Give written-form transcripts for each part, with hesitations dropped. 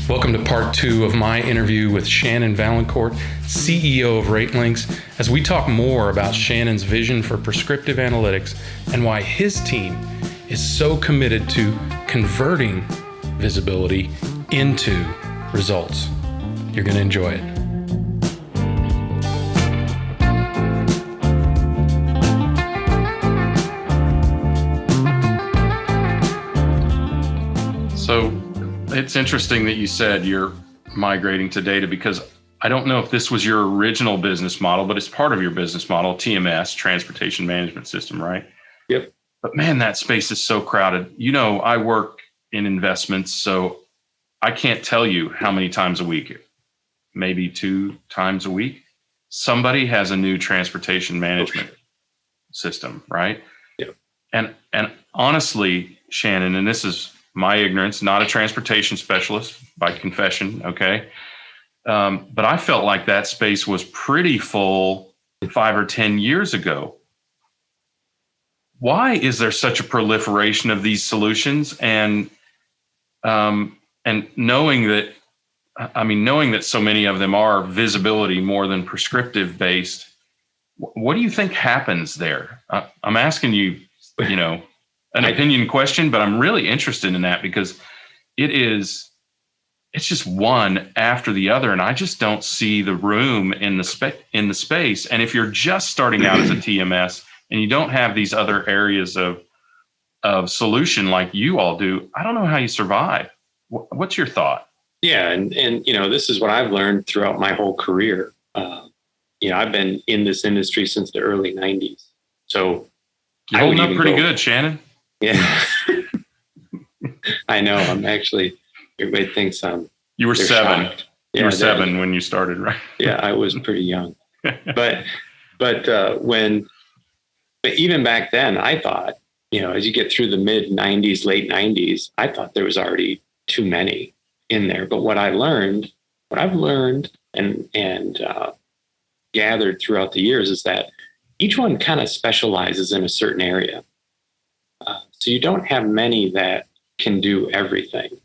Welcome to part 2 of my interview with Shannon Vaillancourt, CEO of Ratelinx, as we talk more about Shannon's vision for prescriptive analytics and why his team is so committed to converting visibility into results. You're going to enjoy it. So it's interesting that you said you're migrating to data, because I don't know if this was your original business model, but it's part of your business model, TMS, Transportation Management System, right? Yep. But man, that space is so crowded. You know, I work in investments, so I can't tell you how many times a week, maybe 2 times a week, somebody has a new transportation management system, right? Yep. And honestly, Shannon, and this is my ignorance, not a transportation specialist by confession, okay? But I felt like that space was pretty full 5 or 10 years ago. Why is there such a proliferation of these solutions? And knowing that so many of them are visibility more than prescriptive based, what do you think happens there? I'm asking you, an opinion question, but I'm really interested in that because it's just one after the other, and I just don't see the room in the space. And if you're just starting out as a TMS and you don't have these other areas of solution like you all do, I don't know how you survive. What's your thought? Yeah, and this is what I've learned throughout my whole career. I've been in this industry since the early 90s. So you're holding up pretty good, Shannon. Yeah. I know. I'm actually, everybody thinks you were 7. Shocked. You were 7 when you started, right? Yeah, I was pretty young. But even back then, I thought, as you get through the mid 90s, late 90s, I thought there was already too many in there. But what I've learned and gathered throughout the years is that each one kind of specializes in a certain area. So you don't have many that can do everything.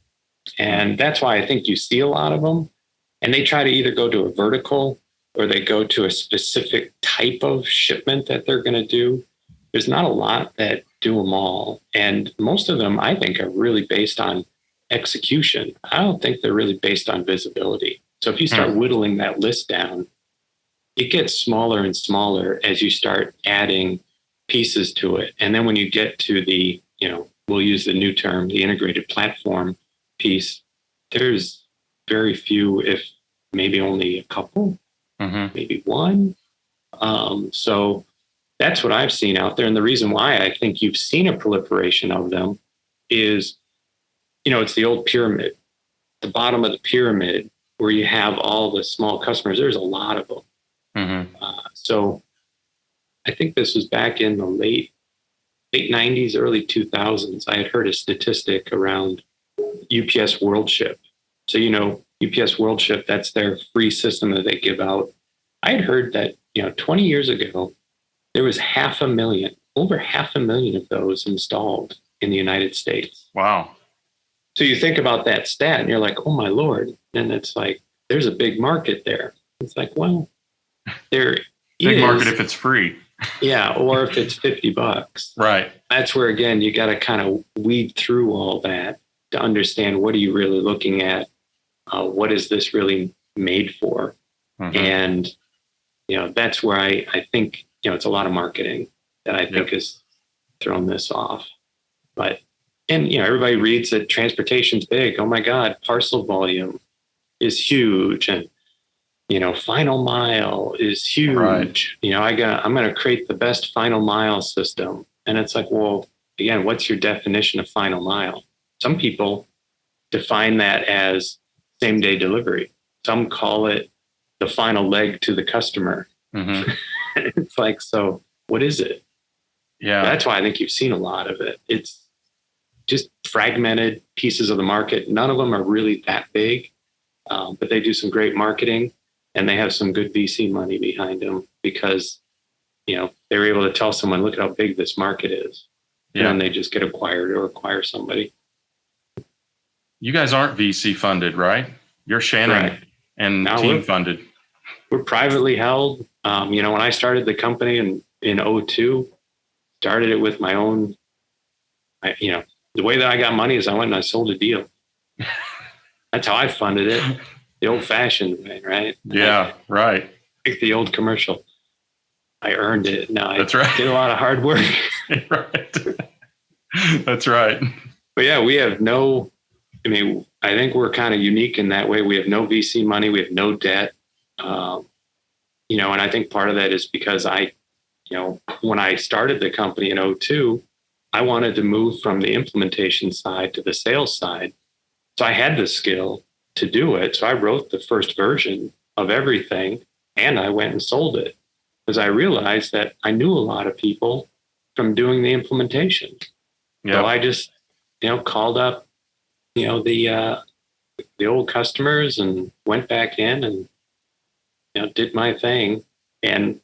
And that's why I think you see a lot of them. And they try to either go to a vertical or they go to a specific type of shipment that they're going to do. There's not a lot that do them all. And most of them, I think, are really based on execution. I don't think they're really based on visibility. So if you start whittling that list down, it gets smaller and smaller as you start adding pieces to it. And then when you get to the, we'll use the new term, the integrated platform piece, there's very few, if maybe only a couple, maybe one. So that's what I've seen out there. And the reason why I think you've seen a proliferation of them is, it's the old pyramid, the bottom of the pyramid where you have all the small customers. There's a lot of them. So I think this was back in the late 90s, early 2000s. I had heard a statistic around UPS Worldship. So, UPS Worldship, that's their free system that they give out. I had heard that, 20 years ago, there was over 500,000 of those installed in the United States. Wow. So you think about that stat and you're like, oh my Lord. And it's like, there's a big market there. It's like, well, there big market if it's free. Yeah. Or if it's $50. Right. That's where, again, you got to kind of weed through all that to understand what are you really looking at? What is this really made for? And, that's where I think, it's a lot of marketing that I think has thrown this off. But, and, everybody reads that transportation's big. Oh my God, parcel volume is huge. And, final mile is huge. Right. I'm going to create the best final mile system. And it's like, well, again, what's your definition of final mile? Some people define that as same day delivery. Some call it the final leg to the customer. It's like, so what is it? Yeah. That's why I think you've seen a lot of it. It's just fragmented pieces of the market. None of them are really that big, but they do some great marketing and they have some good VC money behind them because, they're able to tell someone, look at how big this market is. Yeah. And then they just get acquired or acquire somebody. You guys aren't VC funded, right? You're Shannon Correct. and Now team funded. we're privately held. When I started the company in '02, started it with my own, the way that I got money is I went and I sold a deal. That's how I funded it. The old fashioned way, right? Yeah, right. Like the old commercial. I earned it. No, I That's right. did a lot of hard work. Right. That's right. But yeah, we have I think we're kind of unique in that way. We have no VC money. We have no debt. And I think part of that is because when I started the company in '02, I wanted to move from the implementation side to the sales side. So I had the skill to do it. So I wrote the first version of everything and I went and sold it because I realized that I knew a lot of people from doing the implementation. Yep. So I just, called up, the old customers and went back in and, did my thing and,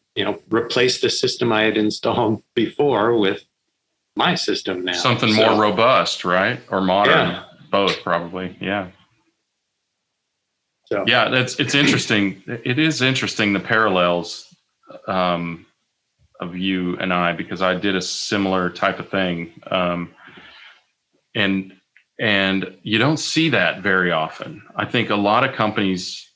replaced the system I had installed before with my system now. Something more robust, right? Or modern, yeah. Both probably. Yeah. So. Yeah, it's interesting. It is interesting, the parallels of you and I, because I did a similar type of thing. And you don't see that very often. I think a lot of companies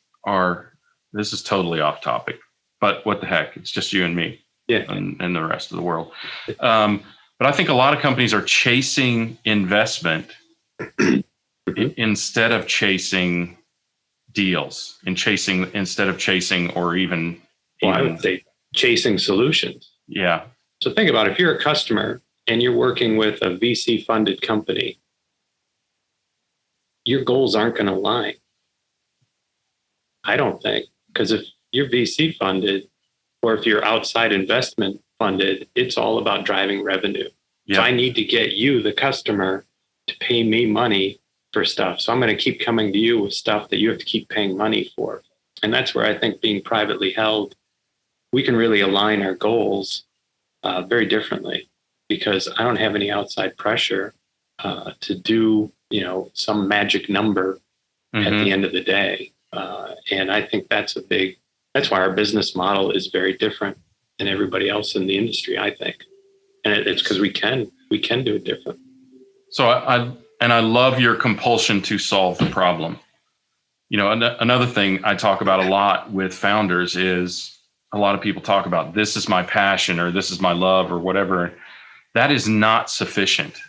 this is totally off topic, but what the heck, it's just you and me. Yeah. And the rest of the world. But I think a lot of companies are chasing investment instead of chasing deals instead of chasing or even I would say chasing solutions. Yeah. So think about if you're a customer and you're working with a VC funded company, your goals aren't going to align. I don't think, because if you're VC funded or if you're outside investment funded, it's all about driving revenue. Yeah. So I need to get you, the customer, to pay me money for stuff. So I'm going to keep coming to you with stuff that you have to keep paying money for. And that's where I think being privately held, we can really align our goals very differently because I don't have any outside pressure to do, some magic number at the end of the day. And I think that's why our business model is very different than everybody else in the industry, I think. And it's because we can do it different. So I love your compulsion to solve the problem. Another thing I talk about a lot with founders is a lot of people talk about this is my passion or this is my love or whatever. That is not sufficient,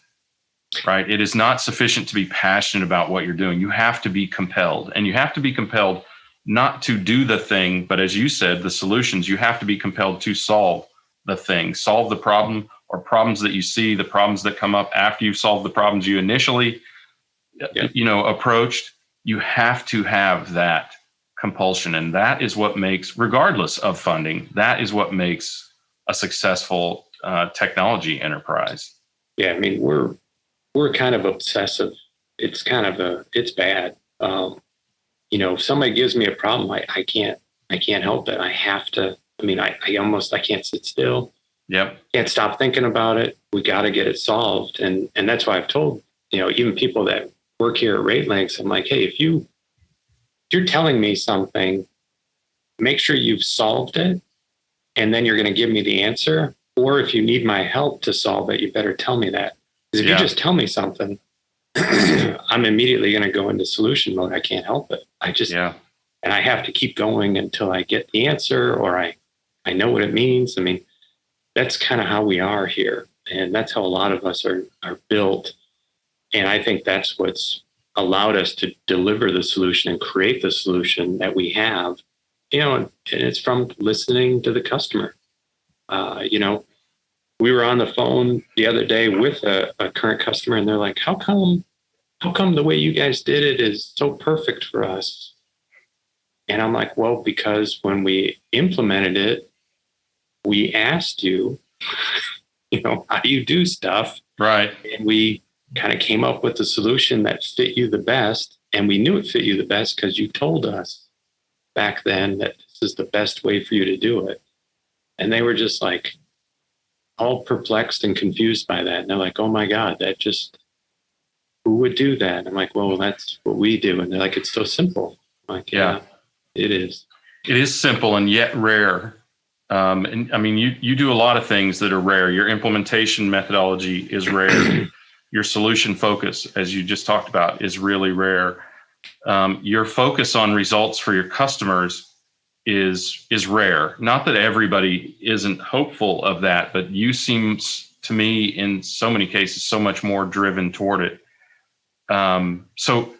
right? It is not sufficient to be passionate about what you're doing. You have to be compelled, and you have to be compelled not to do the thing, but as you said, the solutions, you have to be compelled to solve the thing, solve the problem or problems that you see, the problems that come up after you've solved the problems you initially, approached. You have to have that compulsion. And that is what makes, regardless of funding, that is what makes a successful technology enterprise. Yeah. I mean, we're kind of obsessive. It's bad. If somebody gives me a problem, I can't help it. I have to, I can't sit still. Yep. Can't stop thinking about it. We got to get it solved. And that's why I've told, even people that work here at Ratelinx, I'm like, hey, if you're telling me something, make sure you've solved it. And then you're going to give me the answer. Or if you need my help to solve it, you better tell me that. Because if you just tell me something, I'm immediately going to go into solution mode. I can't help it. And I have to keep going until I get the answer or I know what it means. I mean, that's kind of how we are here. And that's how a lot of us are built. And I think that's what's allowed us to deliver the solution and create the solution that we have, and it's from listening to the customer. We were on the phone the other day with a current customer and they're like, how come the way you guys did it is so perfect for us? And I'm like, well, because when we implemented it, we asked you, how do you do stuff? Right. And we kind of came up with the solution that fit you the best. And we knew it fit you the best because you told us back then that this is the best way for you to do it. And they were just like all perplexed and confused by that. And they're like, oh my God, who would do that? I'm like, well, that's what we do. And they're like, it's so simple. I'm like, yeah, it is. It is simple and yet rare. And I mean, you do a lot of things that are rare. Your implementation methodology is rare. Your solution focus, as you just talked about, is really rare. Your focus on results for your customers is rare. Not that everybody isn't hopeful of that, but you seem to me in so many cases so much more driven toward it. So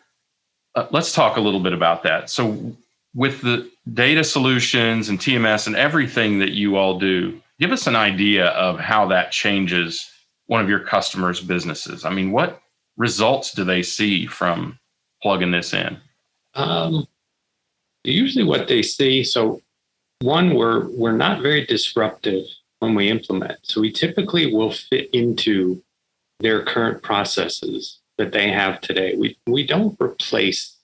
let's talk a little bit about that. So with the data solutions and TMS and everything that you all do, give us an idea of how that changes one of your customers' businesses. I mean, what results do they see from plugging this in? Usually what they see, so one, we're not very disruptive when we implement. So we typically will fit into their current processes that they have today. We don't replace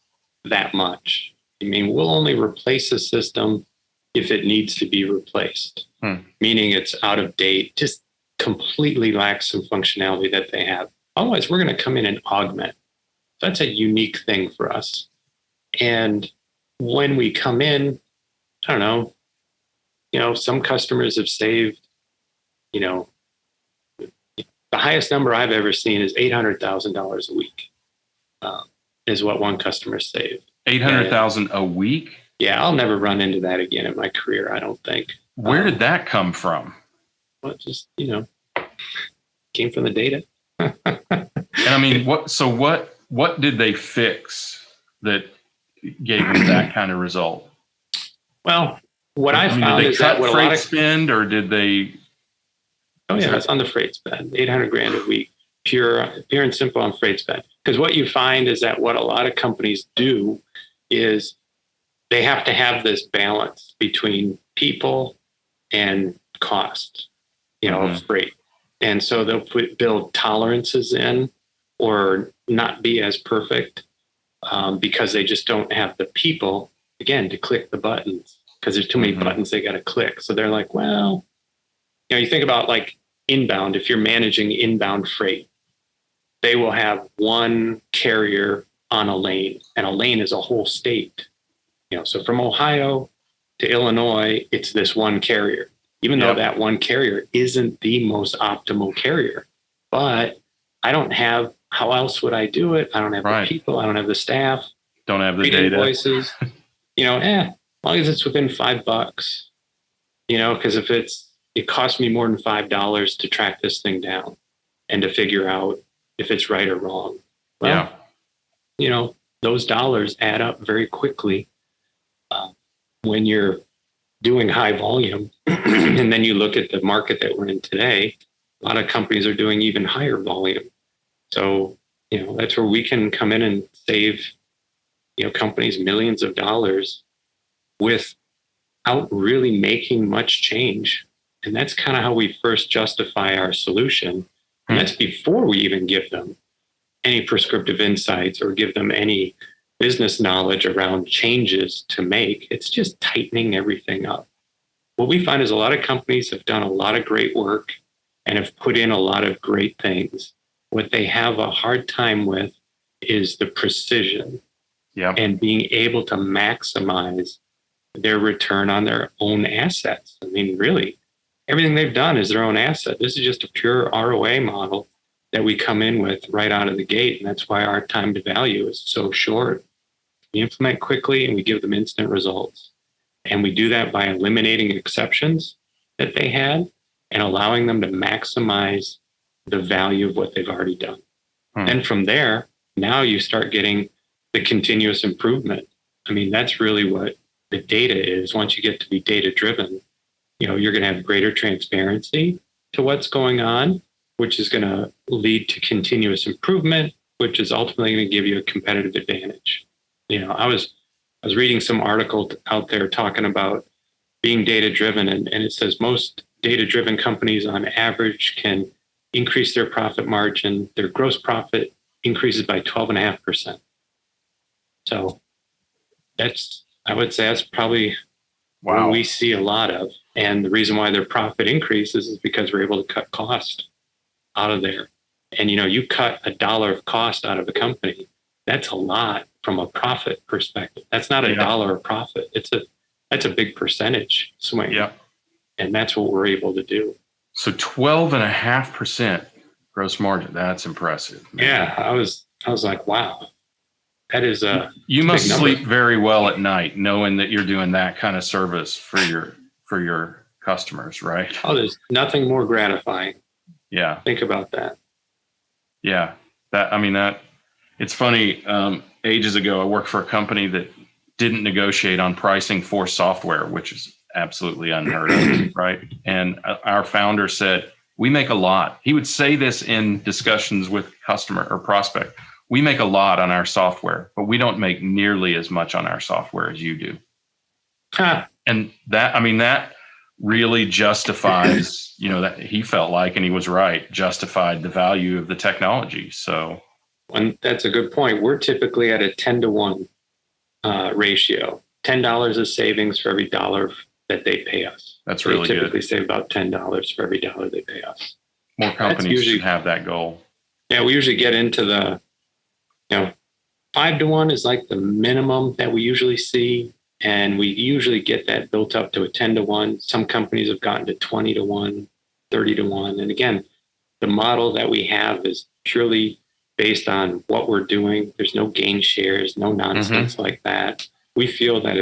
that much. I mean, we'll only replace a system if it needs to be replaced, meaning it's out of date, just completely lacks some functionality that they have. Otherwise, we're going to come in and augment. That's a unique thing for us. And when we come in, I don't know, some customers have saved, the highest number I've ever seen is $800,000 a week is what one customer saved. 800,000 a week? Yeah, I'll never run into that again in my career, I don't think. Where did that come from? Well, just, came from the data. And I mean, what did they fix that gave them that kind of result? Well, what I found is that what a lot of spend, or did they? Oh yeah, it's on the freight spend, $800,000 a week, pure and simple on freight spend. Because what you find is that what a lot of companies do is they have to have this balance between people and cost, of freight. And so they'll build tolerances in or not be as perfect because they just don't have the people, again, to click the buttons because there's too many buttons they got to click. So they're like, well, you think about like inbound, if you're managing inbound freight, they will have one carrier on a lane, and a lane is a whole state. So from Ohio to Illinois, it's this one carrier, even though that one carrier isn't the most optimal carrier. But I don't have, how else would I do it? I don't have the people. I don't have the staff. Don't have the data. Invoices. As long as it's within $5, because if it costs me more than $5 to track this thing down and to figure out if it's right or wrong. Well, those dollars add up very quickly when you're doing high volume. And then you look at the market that we're in today, a lot of companies are doing even higher volume. So, that's where we can come in and save, companies millions of dollars without really making much change. And that's kind of how we first justify our solution. And that's before we even give them any prescriptive insights or give them any business knowledge around changes to make. It's just tightening everything up. What we find is a lot of companies have done a lot of great work and have put in a lot of great things. What they have a hard time with is the precision and being able to maximize their return on their own assets. I mean, really, everything they've done is their own asset. This is just a pure ROA model that we come in with right out of the gate. And that's why our time to value is so short. We implement quickly and we give them instant results. And we do that by eliminating exceptions that they had and allowing them to maximize the value of what they've already done. And from there, now you start getting the continuous improvement. I mean, that's really what the data is. Once you get to be data driven, you're going to have greater transparency to what's going on, which is going to lead to continuous improvement, which is ultimately going to give you a competitive advantage. I was reading some article out there talking about being data driven, and it says most data driven companies on average can increase their profit margin. Their gross profit increases by 12.5%. So I would say that's probably what we see a lot of. And the reason why their profit increases is because we're able to cut cost out of there. And, you cut $1 of cost out of a company. That's a lot from a profit perspective. That's not $1 of profit. That's a big percentage swing. Yeah. And that's what we're able to do. So 12.5% gross margin. That's impressive. Man. Yeah. I was like, wow, that is you must sleep very well at night knowing that you're doing that kind of service for your customers, right? Oh, there's nothing more gratifying. Yeah. Think about that. Yeah. It's funny. Ages ago, I worked for a company that didn't negotiate on pricing for software, which is absolutely unheard of, right? And our founder said, we make a lot. He would say this in discussions with customer or prospect. We make a lot on our software, but we don't make nearly as much on our software as you do. Huh. And that really justifies, that he felt like, and he was right, justified the value of the technology. So. And that's a good point. We're typically at a 10-to-1 ratio. $10 of savings for every dollar that they pay us. That's really good. They typically save about $10 for every dollar they pay us. More companies should have that goal. Yeah, we usually get into the, 5-to-1 is like the minimum that we usually see. And we usually get that built up to a 10-to-1. Some companies have gotten to 20-to-1, 30-to-1. And again, the model that we have is purely based on what we're doing. There's no gain shares, no nonsense like that. We feel that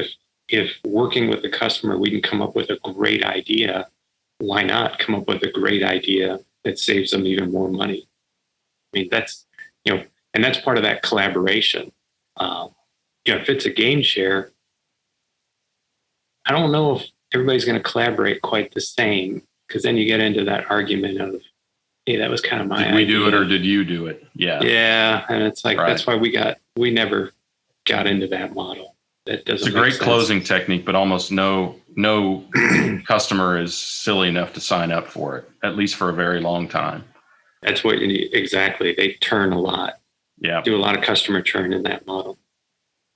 if working with the customer, we can come up with a great idea, why not come up with a great idea that saves them even more money? I mean, that's, and that's part of that collaboration. If it's a gain share, I don't know if everybody's going to collaborate quite the same, because then you get into that argument of, hey, that was kind of my idea. Did we do it or did you do it? Yeah. Yeah. And it's like, That's why we never got into that model. That doesn't. It's a great closing technique, but almost no customer is silly enough to sign up for it, at least for a very long time. That's what you need. Exactly. They turn a lot. Yeah. Do a lot of customer churn in that model.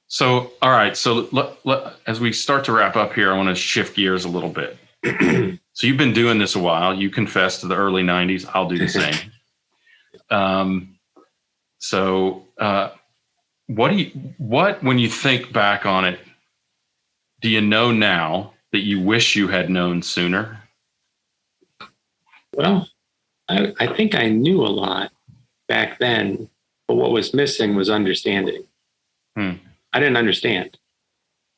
So, all right. So as we start to wrap up here, I want to shift gears a little bit. So you've been doing this a while. You confessed to the early 90s. I'll do the same. When you think back on it, do you know now that you wish you had known sooner? Well, I think I knew a lot back then, but what was missing was understanding. I didn't understand.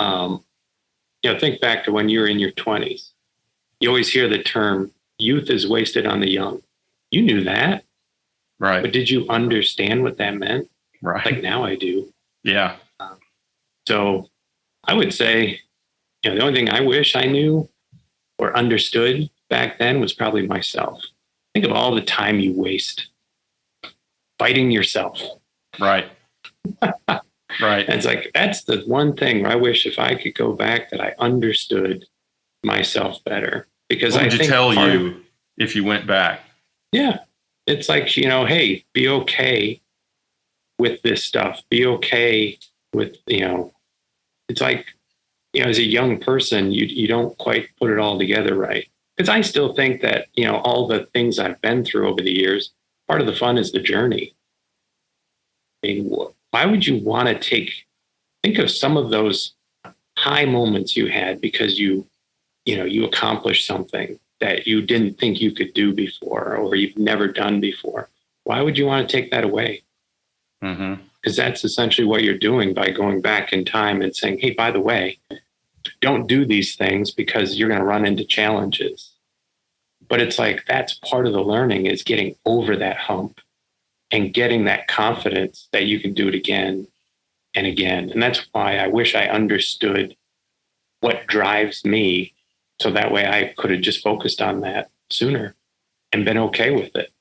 Think back to when you were in your 20s. You always hear the term youth is wasted on the young. You knew that. Right. But did you understand what that meant? Right. Like now I do. Yeah. So I would say, the only thing I wish I knew or understood back then was probably myself. Think of all the time you waste fighting yourself. Right. Right. And it's like, that's the one thing where I wish if I could go back that I understood myself better. Because what would you tell you if you went back? Yeah. It's like, hey, be okay with this stuff. Be okay with, it's like, as a young person, you don't quite put it all together right. Because I still think that, all the things I've been through over the years, part of the fun is the journey. I mean, why would you want to think of some of those high moments you had because you accomplished something that you didn't think you could do before or you've never done before. Why would you want to take that away? Because that's essentially what you're doing by going back in time and saying, hey, by the way, don't do these things because you're going to run into challenges. But it's like, that's part of the learning is getting over that hump and getting that confidence that you can do it again and again. And that's why I wish I understood what drives me. So that way I could have just focused on that sooner and been okay with it.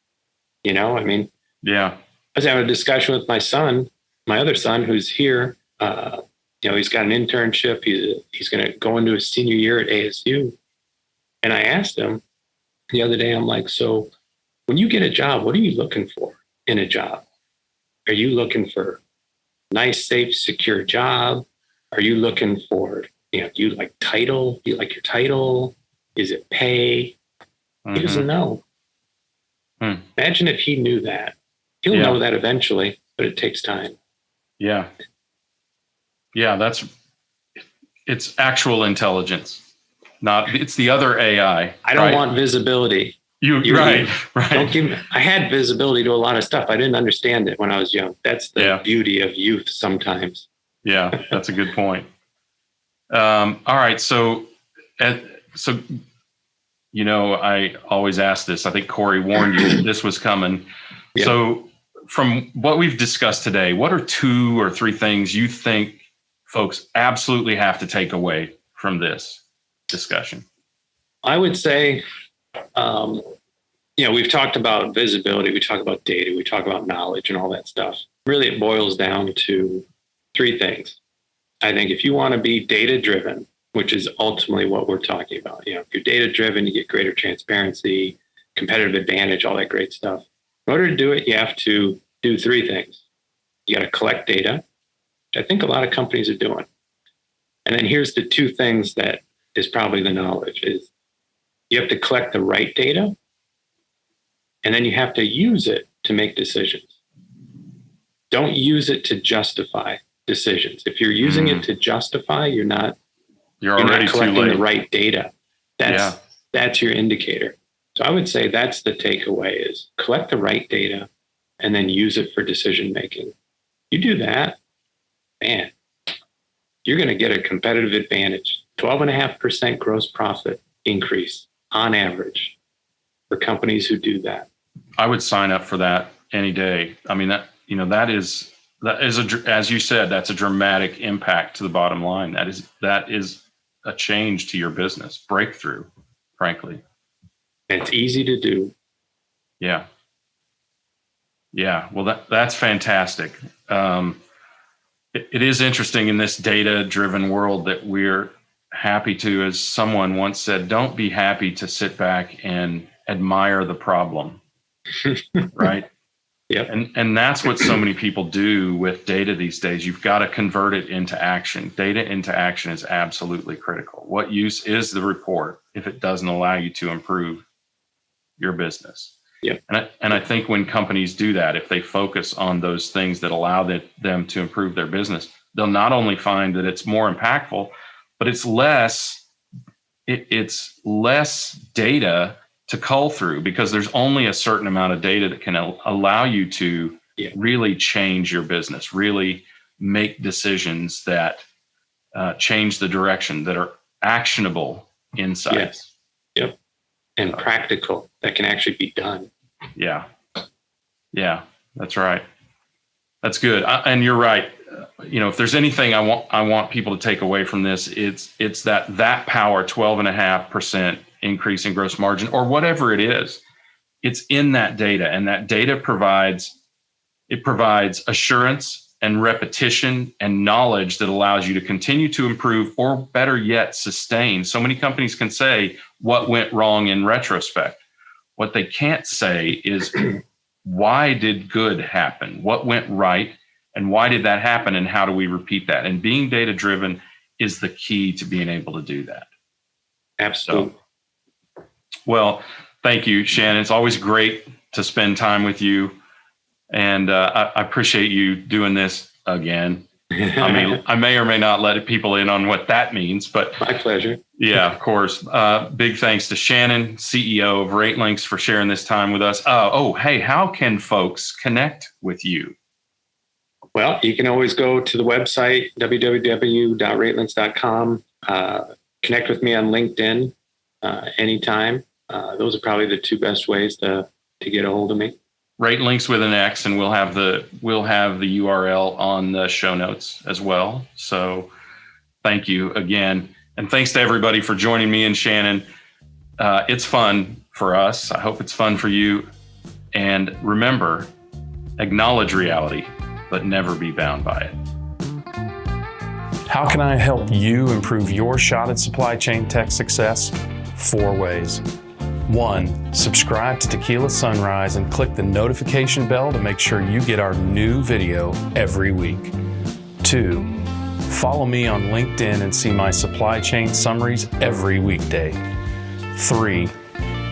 Yeah. I was having a discussion with my son, my other son, who's here. He's got an internship. He's going to go into his senior year at ASU. And I asked him the other day, I'm like, so when you get a job, what are you looking for in a job? Are you looking for a nice, safe, secure job? Are you looking for, do you like title? Do you like your title? Is it pay? He doesn't know. Imagine if he knew that. He'll know that eventually, but it takes time. Yeah. Yeah, it's actual intelligence. It's the other AI. I don't want visibility. Right. Don't give me. I had visibility to a lot of stuff. I didn't understand it when I was young. That's the beauty of youth sometimes. Yeah, that's a good point. All right. So, I always ask this. I think Corey warned you this was coming. Yeah. So from what we've discussed today, what are 2 or 3 things you think folks absolutely have to take away from this discussion? I would say, we've talked about visibility, we talk about data, we talk about knowledge and all that stuff. Really, it boils down to 3 things. I think if you want to be data-driven, which is ultimately what we're talking about, if you're data-driven, you get greater transparency, competitive advantage, all that great stuff. In order to do it, you have to do 3 things. You got to collect data, which I think a lot of companies are doing. And then here's the 2 things that is probably the knowledge is you have to collect the right data, and then you have to use it to make decisions. Don't use it to justify decisions. If you're using it to justify, you're not collecting the right data. That's your indicator. So I would say that's the takeaway is collect the right data and then use it for decision making. You do that, man, you're going to get a competitive advantage. 12.5% gross profit increase on average for companies who do that. I would sign up for that any day. I mean, that is as you said, that's a dramatic impact to the bottom line. That is a change to your business, breakthrough, frankly. It's easy to do. Yeah. Yeah. Well, that's fantastic. It is interesting in this data-driven world that we're happy to, as someone once said, don't be happy to sit back and admire the problem. Right? Yep. And that's what so many people do with data these days. You've got to convert it into action. Data into action is absolutely critical. What use is the report if it doesn't allow you to improve your business? Yep. And I think when companies do that, if they focus on those things that allow them to improve their business, they'll not only find that it's more impactful, but it's less data to cull through, because there's only a certain amount of data that can allow you to really change your business, really make decisions that change the direction, that are actionable insights. Yes. Yep. And practical, that can actually be done. Yeah. Yeah, that's right. That's good. And you're right. If there's anything I want people to take away from this, it's that power, 12.5% increase in gross margin, or whatever it is, it's in that data, and that data provides assurance and repetition and knowledge that allows you to continue to improve, or better yet, sustain. So many companies can say what went wrong in retrospect. What they can't say is why did good happen? What went right? And why did that happen? And how do we repeat that? And being data driven is the key to being able to do that. Absolutely. Well, thank you, Shannon. It's always great to spend time with you. And I appreciate you doing this again. I may or may not let people in on what that means, but my pleasure. Yeah, of course. Big thanks to Shannon, CEO of Ratelinx, for sharing this time with us. Hey, how can folks connect with you? Well, you can always go to the website, www.ratelinx.com. Connect with me on LinkedIn anytime. Those are probably the 2 best ways to get a hold of me. Ratelinx with an X, and we'll have the URL on the show notes as well. So thank you again. And thanks to everybody for joining me and Shannon. It's fun for us. I hope it's fun for you. And remember, acknowledge reality, but never be bound by it. How can I help you improve your shot at supply chain tech success? 4 ways. 1, subscribe to Tequila Sunrise and click the notification bell to make sure you get our new video every week. 2, follow me on LinkedIn and see my supply chain summaries every weekday. 3,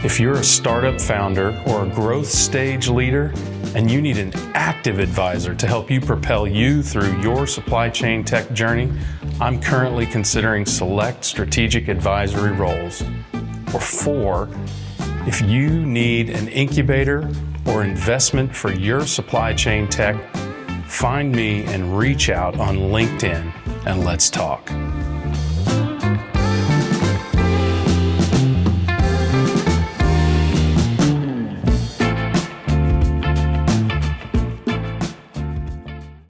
if you're a startup founder or a growth stage leader, and you need an active advisor to help you propel you through your supply chain tech journey, I'm currently considering select strategic advisory roles. Or 4, if you need an incubator or investment for your supply chain tech, find me and reach out on LinkedIn and let's talk.